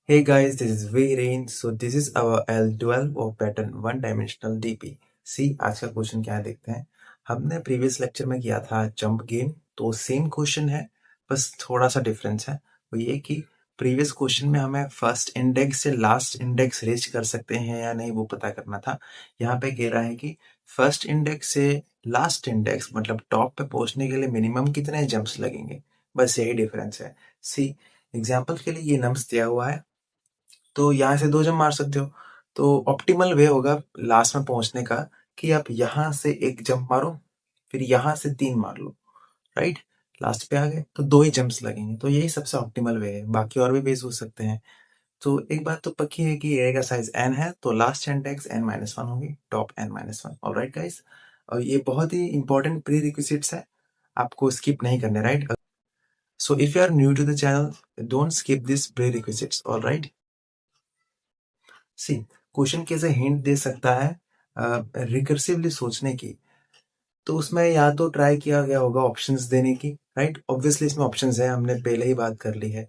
Hey guys, this is Viren. So this is our L12 of pattern one dimensional DP. सी आज का question क्या है देखते हैं। हमने प्रीवियस लेक्चर में किया था जंप गेम, तो सेम क्वेश्चन है, बस थोड़ा सा डिफरेंस है। वो ये कि प्रीवियस क्वेश्चन में हमें फर्स्ट इंडेक्स से लास्ट इंडेक्स रीच कर सकते हैं या नहीं वो पता करना था। यहाँ पे कह रहा है कि फर्स्ट इंडेक्स से लास्ट इंडेक्स मतलब टॉप पे पहुंचने के लिए मिनिमम कितने जंप्स लगेंगे, बस यही डिफरेंस है। सी एग्जाम्पल के लिए ये नंब्स दिया हुआ है, तो यहाँ से 2 जंप मार सकते हो। तो ऑप्टिमल वे होगा लास्ट में पहुंचने का कि आप यहाँ से 1 जंप मारो, फिर यहाँ से 3 मार लो, राइट? लास्ट पे आ गए तो 2 ही जंप्स लगेंगे, तो यही सबसे ऑप्टिमल वे है। बाकी और भी वेज हो सकते हैं। तो एक बात तो पक्की है कि एरे का साइज n है, तो लास्ट इंडेक्स n-1 होगी, टॉप n-1। ऑलराइट गाइस, और ये बहुत ही इंपॉर्टेंट प्री रिक्विजिट्स है, आपको स्किप नहीं करने, right? So if you are new to the channel, don't skip this prerequisites, alright? See question कैसे हिंट दे सकता है रिकर्सिवली सोचने की, तो उसमें या तो ट्राई किया गया होगा ऑप्शंस देने की, राइट? ऑब्वियसली इसमें ऑप्शंस है, हमने पहले ही बात कर ली है,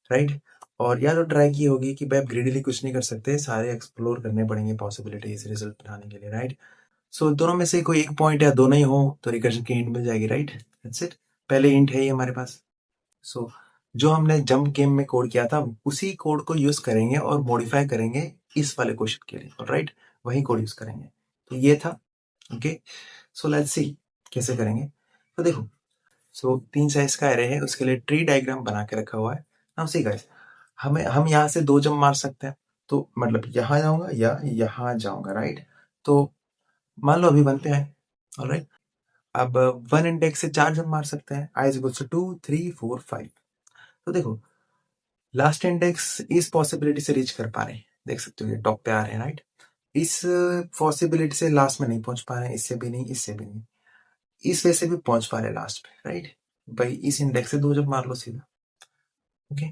राइट? और या तो ट्राई की होगी कि भाई आप ग्रीडीली कुछ नहीं कर सकते, सारे एक्सप्लोर करने पड़ेंगे पॉसिबिलिटीज रिजल्ट बनाने के लिए, राइट? सो दोनों में से कोई एक पॉइंट या दोनों ही हो तो रिकर्शन की हिंट मिल जाएगी, राइट? दैट्स इट, पहले हिंट है ये हमारे पास। सो जो हमने जंप गेम में कोड किया था उसी कोड को यूज करेंगे और मॉडिफाई करेंगे इस वाले क्वेश्चन के लिए, राइट? वही कोड यूज करेंगे। तो ये था, ओके। सो लेट्स सी कैसे करेंगे। तो देखो, सो 3 साइज का एरे है, उसके लिए ट्री डायग्राम बना के रखा हुआ है। नाउ सी गाइस, हम यहाँ से 2 जंप मार सकते हैं, तो मतलब यहाँ जाऊंगा या यहाँ जाऊंगा, राइट? तो मान लो अभी 1 पे आए, ऑलराइट? अब 1 इंडेक्स से 4 जंप मार सकते हैं, i इक्वल्स टू 2 3 4 5। तो देखो, लास्ट इंडेक्स इस पॉसिबिलिटी से रीच कर पा रहे हैं, देख सकते हो ये टॉप पे आ रहे हैं, राइट? इस पॉसिबिलिटी से लास्ट में नहीं पहुंच पा रहे हैं, इससे भी नहीं, इससे भी नहीं, इस वे से भी पहुंच पा रहे हैं लास्ट पे, राइट? भाई इस इंडेक्स से 2 जब मार लो सीधा, ओके।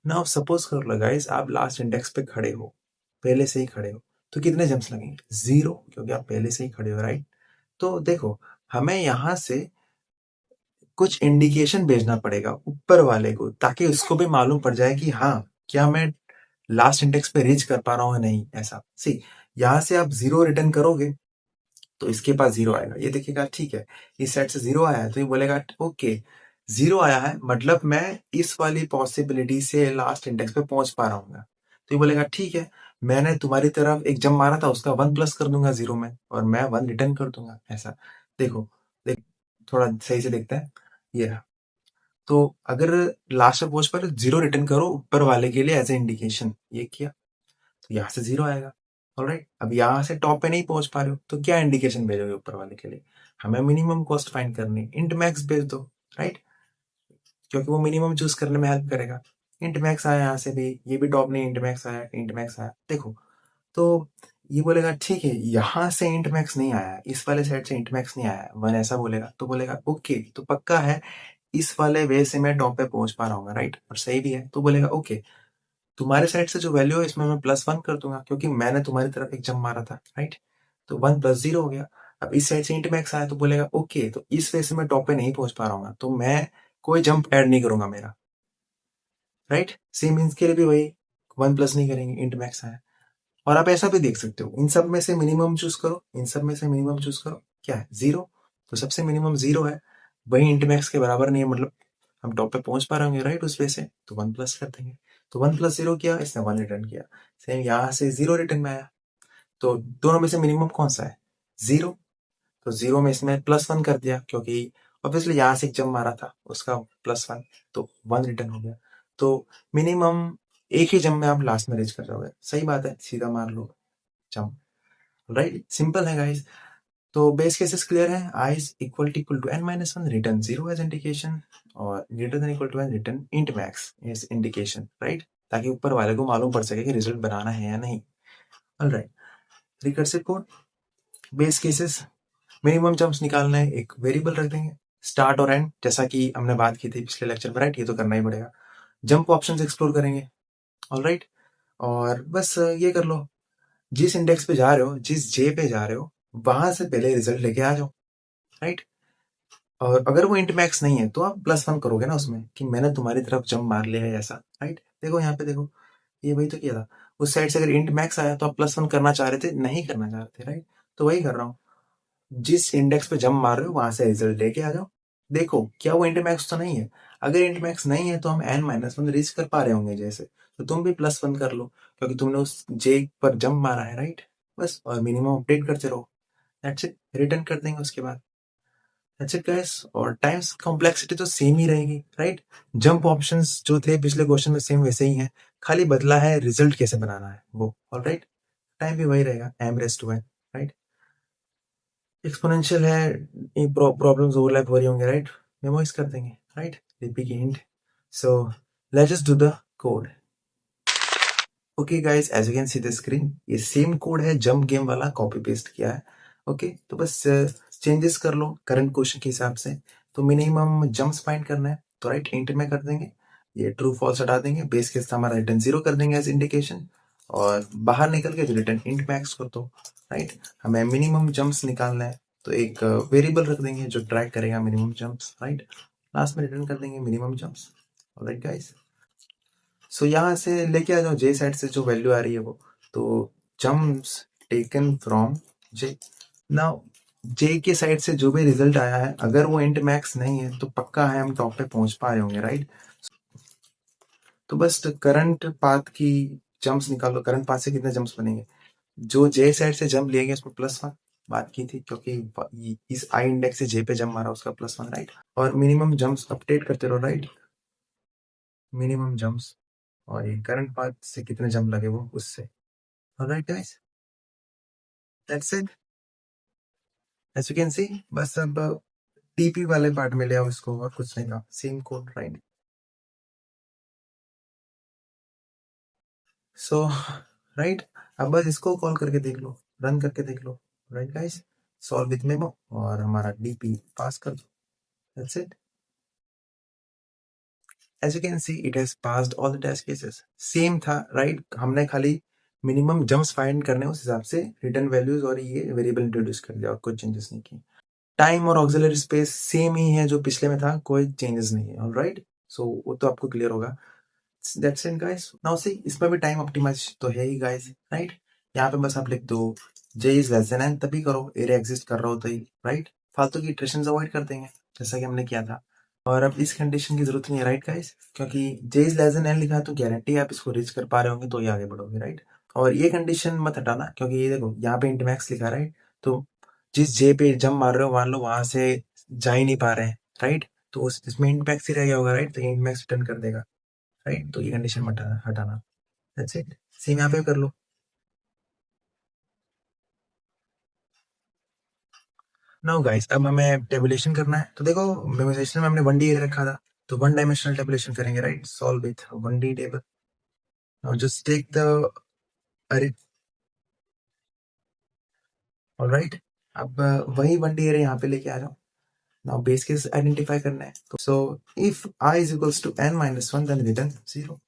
नाउ सपोज कर लो गाइस, आप लास्ट इंडेक्स पे खड़े हो, पहले से ही खड़े हो, तो कितने जंप्स लगेंगे? 0, क्योंकि आप पहले से ही खड़े हो, राइट? तो देखो, हमें यहां से कुछ इंडिकेशन भेजना पड़ेगा ऊपर वाले को, ताकि उसको भी मालूम पड़ जाए कि हाँ, क्या मैं लास्ट इंडेक्स पे रीच कर पा रहा हूँ या नहीं। ऐसा सी, यहाँ से आप 0 रिटर्न करोगे तो इसके पास 0 आएगा, ये देखिएगा, ठीक है? इस साइड से 0 आया है तो ये बोलेगा ओके, 0 आया है मतलब मैं इस वाली पॉसिबिलिटी से लास्ट इंडेक्स पे पहुंच पा रहा हूँ। तो ये बोलेगा ठीक है, मैंने तुम्हारी तरफ एक जंप मारा था, उसका 1 प्लस कर दूंगा 0 में, और मैं 1 रिटर्न कर दूंगा। ऐसा देखो, देख, थोड़ा सही से देखते हैं, ये रहा। तो अगर लास्ट में पहुंच पर 0 रिटर्न करो ऊपर वाले के लिए एज ए इंडिकेशन, ये किया तो यहाँ से 0 आएगा, ऑलराइट? अब यहाँ से टॉप पे नहीं पहुंच पा रहे हो तो क्या इंडिकेशन भेजोगे ऊपर वाले के लिए? हमें मिनिमम कॉस्ट फाइंड करनी, इंट मैक्स भेज दो, राइट? क्योंकि वो मिनिमम चूज करने में हेल्प करेगा। इंट मैक्स आया यहाँ से भी, ये भी टॉप नहीं, इंट मैक्स आया, इंट मैक्स आया, देखो। तो ये बोलेगा ठीक है, यहाँ से इंट मैक्स नहीं आया, इस वाले साइड से इंट मैक्स नहीं आया, 1 ऐसा बोलेगा, तो बोलेगा ओके, तो पक्का है इस वाले वे से मैं टॉप पे पहुंच पा रहा हूँ, राइट? और सही भी है, तो बोलेगा ओके, तुम्हारे साइड से जो वैल्यू है इसमें मैं +1 कर दूंगा, क्योंकि मैंने तुम्हारी तरफ एक जंप मारा था, राइट? तो 1 + 0 हो गया। अब इस साइड से इंट मैक्स आया तो बोलेगा ओके, तो इस वजह से मैं टॉप पे नहीं पहुंच पा रहा हूँ, तो मैं कोई जंप ऐड नहीं करूंगा मेरा, राइट? सेम मीन्स के लिए भी वही 1 प्लस नहीं करेंगे, इंट मैक्स आया। और आप ऐसा भी देख सकते हो, इन सब में से मिनिमम चूज करो, इन सब में से मिनिमम चूज करो, क्या है? 0। तो सबसे मिनिमम 0 है, वही इंट मैक्स के बराबर नहीं है, मतलब हम टॉप पे पहुंच पा रहे होंगे, राइट? उस वजह से तो 1 प्लस कर देंगे। तो 1 + 0 किया, इसने 1 रिटर्न किया। सेम यहाँ से 0 रिटर्न में आया, तो दोनों में से मिनिमम कौन सा है? 0। तो 0 में इसमें +1 कर दिया, क्योंकि ऑब्वियसली यहाँ से एक जंप मारा था, उसका +1, तो 1 रिटर्न हो गया। तो मिनिमम एक ही जंप में आप लास्ट में रीच कर जाओगे, सही बात है, सीधा मार लो जंप, राइट? सिंपल है गाइस। तो बेस केसेस क्लियर है, I equal to n-1, return 0 as indication, और greater than equal to n, return int max as indication, right? ताकि ऊपर वाले को मालूम पड़ सके कि रिजल्ट बनाना है या नहीं। Alright, recursive code, base cases, minimum jumps निकालना है, एक वेरिएबल रख देंगे, स्टार्ट और एंड, जैसा कि हमने बात की थी पिछले लेक्चर में, राइट? ये तो करना ही पड़ेगा। जंप ऑप्शंस एक्सप्लोर करेंगे, ऑलराइट? और बस ये कर लो, जिस इंडेक्स पे जा रहे हो, जिस जे पे जा रहे हो, वहां से पहले रिजल्ट लेके आ जाओ, राइट? और अगर वो इंट मैक्स नहीं है तो आप +1 करोगे ना उसमें, कि मैंने तुम्हारी तरफ जंप मार लिया है, ऐसा, राइट? देखो यहाँ पे, देखो, ये वही तो किया था। उस साइड से अगर इंट मैक्स आया तो आप +1 करना चाह रहे थे, नहीं करना चाह रहे थे, राइट? तो वही कर रहा हूँ। जिस इंडेक्स पे जंप मार रहे हो वहां से रिजल्ट लेके आ जाओ। देखो क्या वो इंट मैक्स तो नहीं है। अगर इंट मैक्स नहीं है तो हम n-1 रीच कर पा रहे होंगे जैसे, तो तुम भी +1 कर लो, क्योंकि तुमने उस जे पर जंप मारा है, राइट? बस, और मिनिमम अपडेट करते रहो। दैट्स इट, रिटर्न कर देंगे उसके बाद। That's it guys. और टाइम्स कॉम्प्लेक्सिटी तो सेम ही रहेगी, राइट? जंप ऑप्शंस जो थे पिछले क्वेश्चन में सेम वैसे ही हैं, खाली बदला है रिजल्ट कैसे बनाना है वो, ऑलराइट? टाइम भी वही रहेगा, m⁻n, राइट? एक्सपोनेंशियल है, प्रॉब्लम्स ओवरलैप हो रही होंगे, राइट? मेमोराइज कर देंगे, right? Repeat hint. So let's just do the code. Okay guys, as you can see the screen, ये सेम कोड है, जंप गेम वाला कॉपी पेस्ट किया है। ओके, तो बस चेंजेस कर लो करंट क्वेश्चन के हिसाब से। तो मिनिमम जंप्स फाइंड करना है, तो राइट इंट में कर देंगे, ये ट्रू फॉल्स हटा देंगे, बेस केस था हमारा रिटर्न 0 कर देंगे एज इंडिकेशन, और बाहर निकल के रिटर्न इंट मैक्स कर दो, राइट? हमें मिनिमम जंप्स निकालना है, तो एक वेरिएबल रख देंगे जो ट्रैक करेगा मिनिमम जंप्स, राइट? लास्ट में रिटर्न कर देंगे मिनिमम जंप्स। ऑलराइट गाइस, सो यहाँ से लेके आ जाओ जे साइड से जो वैल्यू आ रही है वो, तो jumps taken from J. Now J के साइड से जो भी रिजल्ट आया है, अगर वो इंट मैक्स नहीं है तो पक्का है हम टॉप पे पहुंच पा रहे होंगे, राइट? तो बस करंट पाथ की जंप्स निकालो, करंट पाथ से कितने जंप्स बनेंगे। जो जे साइड से जंप लिए गए उसमें +1 बात की थी, क्योंकि इस आई इंडेक्स से जे पे जंप मारा उसका +1, राइट? और मिनिमम जंप्स अपडेट करते रहो, राइट? मिनिमम जंप्स, और ये करंट पाथ से कितने जंप लगे वो उससे। Alright guys, that's it. As you can see, बस अब टीपी वाले पार्ट में ले आओ इसको, और कुछ नहीं था, सेम कोड, राइट? सो राइट, अब बस इसको कॉल करके देख लो, रन करके देख लो, right guys? Solve with memo, और हमारा डीपी पास कर दो, that's it. As you can see it has passed all the test cases, same था, राइट? हमने खाली मिनिमम जंप्स फाइंड करने उस हिसाब से रिटर्न वैल्यूज और ये वेरिएबल इंट्रोड्यूस कर दिया, और कुछ चेंजेस नहीं किए। टाइम और ऑक्सिलरी स्पेस सेम ही है जो पिछले में था, कोई चेंजेस नहीं है, ऑलराइट? सो वो तो आपको क्लियर होगा। That's it guys. Now see, इसमें भी टाइम ऑप्टिमाइज तो है ही गाइस, राइट? यहाँ पे बस आप लिख दो जे इज लेस देन एन, तभी करो, एरिया एग्जिस्ट कर रहा हो तो ही, राइट? फालतू की इटरेशंस अवॉइड कर देंगे, जैसा कि हमने किया था। और अब इस कंडीशन की जरूरत नहीं है, राइट गाइस? क्योंकि जे इज लेस देन एन लिखा है तो गारंटी आप इसको रीच कर पा रहे होंगे, तो ही आगे बढ़ोगे, राइट? और ये कंडीशन मत हटाना, क्योंकि ये देखो यहाँ पे इंटमैक्स लिखा, राइट? तो जिस जे पे जंप मार रहे हो मान लो वहां से जा ही नहीं पा रहे हैं, राइट? तो उस इसमें इंटमैक्स ही रह गया होगा, राइट? तो ये इंटमैक्स रिटर्न कर देगा, राइट? तो ये कंडीशन मत हटाना हटाना। दैट्स इट, सेम यहाँ पे कर लो। नाउ गाइस, अब हमें टेबुलेशन करना है, तो देखो मेमोराइजेशन में हमने 1D रखा था, तो 1 डायमेंशनल टेबुलेशन करेंगे, right? Solve with 1D table. Now just take the array, alright? अब वही 1D एरे यहाँ पे लेके आ जाओ। नाउ बेस केस आइडेंटिफाई करना है, तो so if i is equals to n-1 then return 0।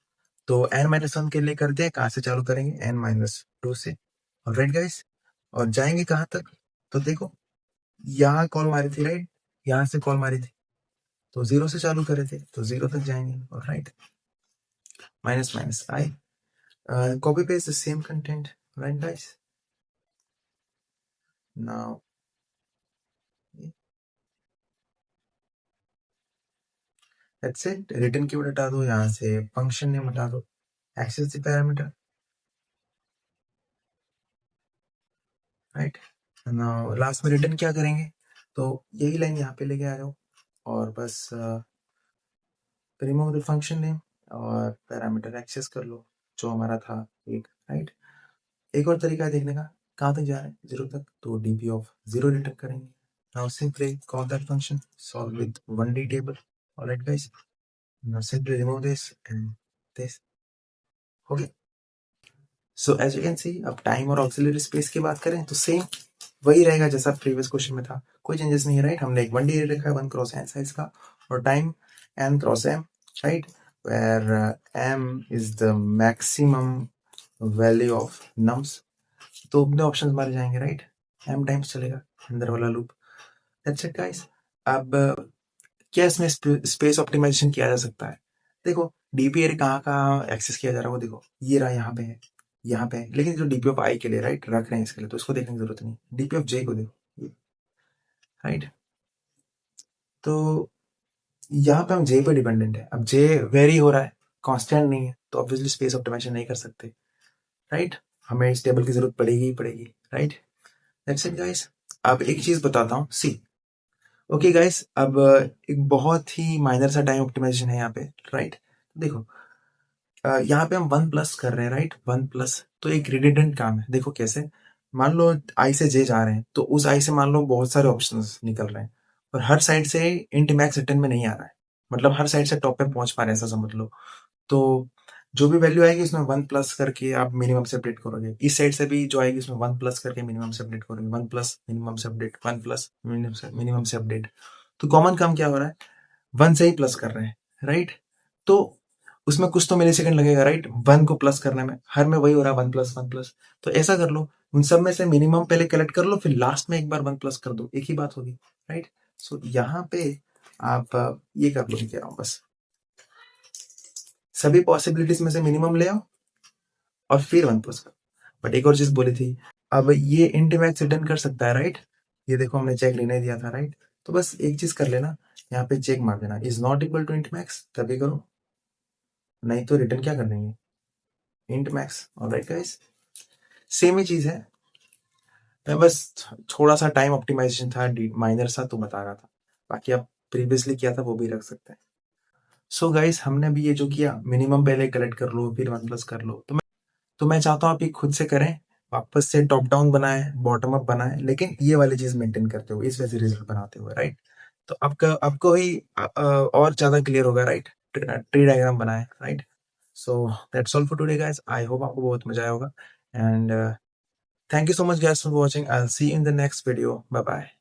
तो n-1 के लिए करते हैं, कहाँ से चालू करेंगे? n-2 से, ऑलराइट गाइस? और जाएंगे कहाँ तक, तो देखो यहाँ कॉल मारी थी, राइट? यहाँ से कॉल मारी थी, तो 0 से चालू करे थे, तो 0 तक जाएंगे, alright? Minus minus I, copy paste the same content, right guys? Now that's it, return keyword हटा दो, यहाँ से फंक्शन नेम हटा दो, access the parameter, right? Now last में रिटर्न क्या करेंगे, तो यही लाइन यहाँ पे लेके आ जाओ, और बस रिमूव द फंक्शन नेम और पैरामीटर एक्सेस कर लो जो हमारा था एक, राइट? एक और तरीका है देखने का, कहाँ तक जा रहे हैं? 0 तक, तो dp ऑफ 0 रिटर्न करेंगे। Now simply call that function, solve with 1D table, alright guys? Now simply remove this and this. Okay. So as you can see, अब टाइम और ऑक्सिलरी स्पेस की बात करें तो सेम वही रहेगा जैसा प्रीवियस क्वेश्चन में था, कोई चेंजेस नहीं है, राइट? हमने एक 1D रखा है 1 क्रॉस n साइज का, और time n cross m, right? Where m is the maximum value of nums, तो अपने ऑप्शंस मारे जाएंगे, राइट? m टाइम्स चलेगा अंदर वाला लूप। That's it guys. अब क्या इसमें स्पेस ऑप्टिमाइजेशन किया जा सकता है? देखो डीपी एरे कहाँ कहाँ एक्सेस किया जा रहा है वो देखो, ये रहा यहाँ पे है, यहाँ पे है, लेकिन जो डीपी ऑफ आई के लिए राइट रख रहे हैं इसके लिए, तो इसको देखने की जरूरत नहीं। डीपी ऑफ जे को देखो राइट, तो यहाँ पे हम जे पे डिपेंडेंट है। अब जे वेरी हो रहा है, कांस्टेंट नहीं है, तो ऑब्वियसली स्पेस ऑप्टिमाइजेशन नहीं कर सकते राइट, हमें इस टेबल की जरूरत पड़ेगी ही पड़ेगी राइट। That's it guys. अब एक चीज बताता हूँ, सी ओके गाइस, अब एक बहुत ही माइनर सा टाइम ऑप्टिमाइजेशन है यहाँ पे राइट। देखो यहाँ पे हम वन प्लस कर रहे हैं राइट, वन प्लस तो एक रिडंडेंट काम है। देखो कैसे, मान लो आई से जे जा रहे हैं, तो उस आई से मान लो बहुत सारे ऑप्शंस निकल रहे हैं, और हर साइड से इंट मैक्स रिटर्न में नहीं आ रहा है, मतलब हर साइड से टॉप पे पहुंच पा रहे हैं ऐसा समझ लो। तो जो भी वैल्यू आएगी इसमें वन प्लस करके आप मिनिमम से अपडेट करोगे, इस साइड से भी जो आएगी इसमें वन प्लस करके मिनिमम से अपडेट करोगे, वन प्लस मिनिमम से अपडेट, वन प्लस मिनिमम से अपडेट। तो कॉमन काम क्या हो रहा है, वन से ही प्लस कर रहे हैं राइट। तो उसमें कुछ तो मिली सेकंड लगेगा राइट, वन को प्लस करने में, हर में वही हो रहा है वन प्लस वन प्लस। तो ऐसा कर लो, उन सब में से मिनिमम पहले कलेक्ट कर लो, फिर लास्ट में एक बार वन प्लस कर दो, एक ही बात होगी राइट। सो यहाँ पे आप ये कर लो, कह रहा हूँ बस, सभी पॉसिबिलिटीज में से मिनिमम ले आओ और फिर वन प्लस करो। बट एक और चीज बोली थी, अब ये इंट मैक्स रिटर्न कर सकता है राइट, ये देखो हमने चेक लेने दिया था राइट, तो बस एक चीज कर लेना, यहाँ पे चेक मार देना, is not equal to int max, तभी करो, नहीं तो रिटर्न क्या कर देंगे, int max. Alright guys, same ही चीज है, मैं बस थोड़ा सा टाइम ऑप्टिमाइजेशन था माइनर सा तो बता रहा था, बाकी आप प्रीवियसली किया था वो भी रख सकते हैं। सो गाइस, हमने भी ये जो किया, मिनिमम पहले कलेक्ट कर लो फिर वन प्लस कर लो, तो मैं चाहता हूँ आप ये खुद से करें, वापस से टॉप डाउन बनाए, बॉटम अप बनाए, लेकिन ये वाली चीज मेंटेन करते हुए, इस वजह से रिजल्ट बनाते हुए राइट। तो आपको ही और ज्यादा क्लियर होगा राइट, ट्री डायग्राम बनाए right. So that's all for today guys, I hope आपको बहुत मजा आया होगा, and thank you so much guys for watching. I'll see you in the next video. Bye bye.